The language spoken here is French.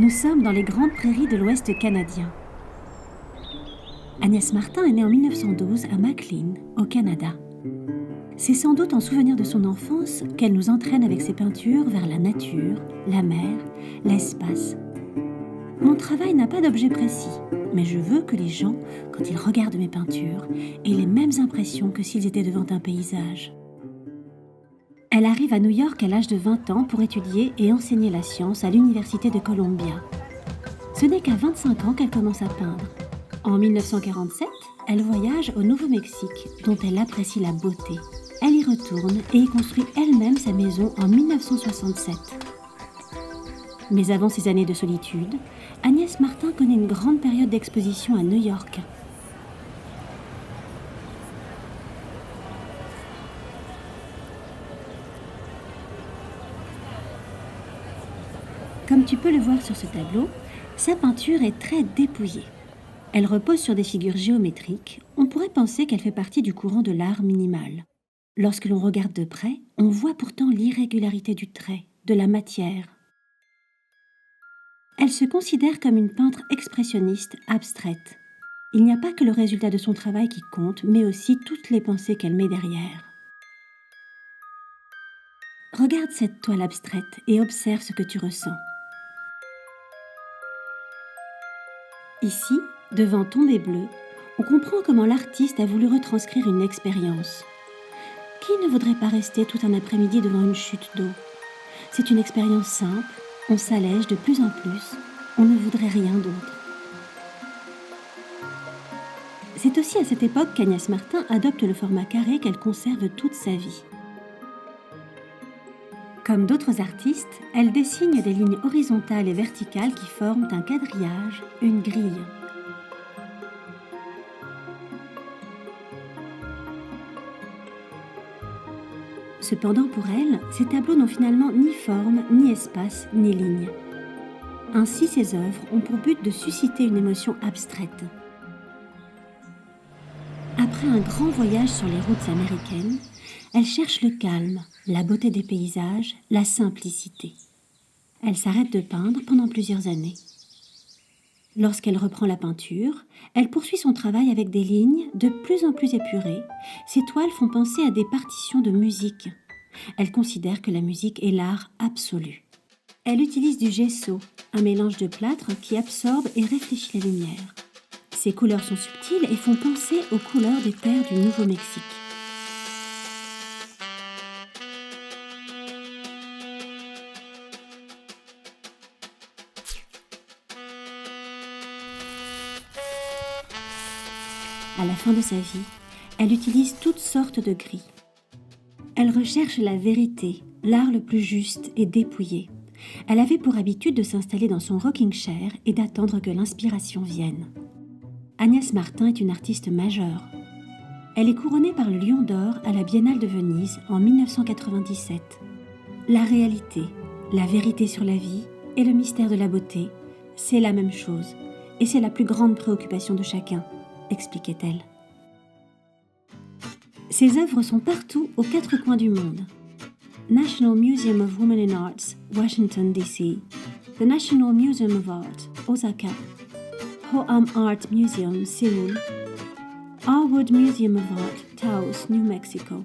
Nous sommes dans les grandes prairies de l'Ouest canadien. Agnès Martin est née en 1912 à McLean, au Canada. C'est sans doute en souvenir de son enfance qu'elle nous entraîne avec ses peintures vers la nature, la mer, l'espace. Mon travail n'a pas d'objet précis, mais je veux que les gens, quand ils regardent mes peintures, aient les mêmes impressions que s'ils étaient devant un paysage. Elle arrive à New York à l'âge de 20 ans pour étudier et enseigner la science à l'Université de Columbia. Ce n'est qu'à 25 ans qu'elle commence à peindre. En 1947, elle voyage au Nouveau-Mexique, dont elle apprécie la beauté. Elle y retourne et y construit elle-même sa maison en 1967. Mais avant ces années de solitude, Agnès Martin connaît une grande période d'exposition à New York. Comme tu peux le voir sur ce tableau, sa peinture est très dépouillée. Elle repose sur des figures géométriques. On pourrait penser qu'elle fait partie du courant de l'art minimal. Lorsque l'on regarde de près, on voit pourtant l'irrégularité du trait, de la matière. Elle se considère comme une peintre expressionniste abstraite. Il n'y a pas que le résultat de son travail qui compte, mais aussi toutes les pensées qu'elle met derrière. Regarde cette toile abstraite et observe ce que tu ressens. Ici, devant Tombée bleue, on comprend comment l'artiste a voulu retranscrire une expérience. Qui ne voudrait pas rester tout un après-midi devant une chute d'eau ? C'est une expérience simple, on s'allège de plus en plus, on ne voudrait rien d'autre. C'est aussi à cette époque qu'Agnès Martin adopte le format carré qu'elle conserve toute sa vie. Comme d'autres artistes, elle dessine des lignes horizontales et verticales qui forment un quadrillage, une grille. Cependant, pour elle, ces tableaux n'ont finalement ni forme, ni espace, ni ligne. Ainsi, ses œuvres ont pour but de susciter une émotion abstraite. Après un grand voyage sur les routes américaines, elle cherche le calme, la beauté des paysages, la simplicité. Elle s'arrête de peindre pendant plusieurs années. Lorsqu'elle reprend la peinture, elle poursuit son travail avec des lignes de plus en plus épurées. Ses toiles font penser à des partitions de musique. Elle considère que la musique est l'art absolu. Elle utilise du gesso, un mélange de plâtre qui absorbe et réfléchit la lumière. Ses couleurs sont subtiles et font penser aux couleurs des terres du Nouveau-Mexique. À la fin de sa vie, elle utilise toutes sortes de gris. Elle recherche la vérité, l'art le plus juste et dépouillé. Elle avait pour habitude de s'installer dans son rocking chair et d'attendre que l'inspiration vienne. Agnès Martin est une artiste majeure. Elle est couronnée par le Lion d'Or à la Biennale de Venise en 1997. La réalité, la vérité sur la vie et le mystère de la beauté, c'est la même chose. Et c'est la plus grande préoccupation de chacun, expliquait-elle. Ses œuvres sont partout aux quatre coins du monde. National Museum of Women in Arts, Washington, D.C. The National Museum of Art, Osaka. Ho-Am Art Museum, Seoul. Harwood Museum of Art, Taos, New Mexico.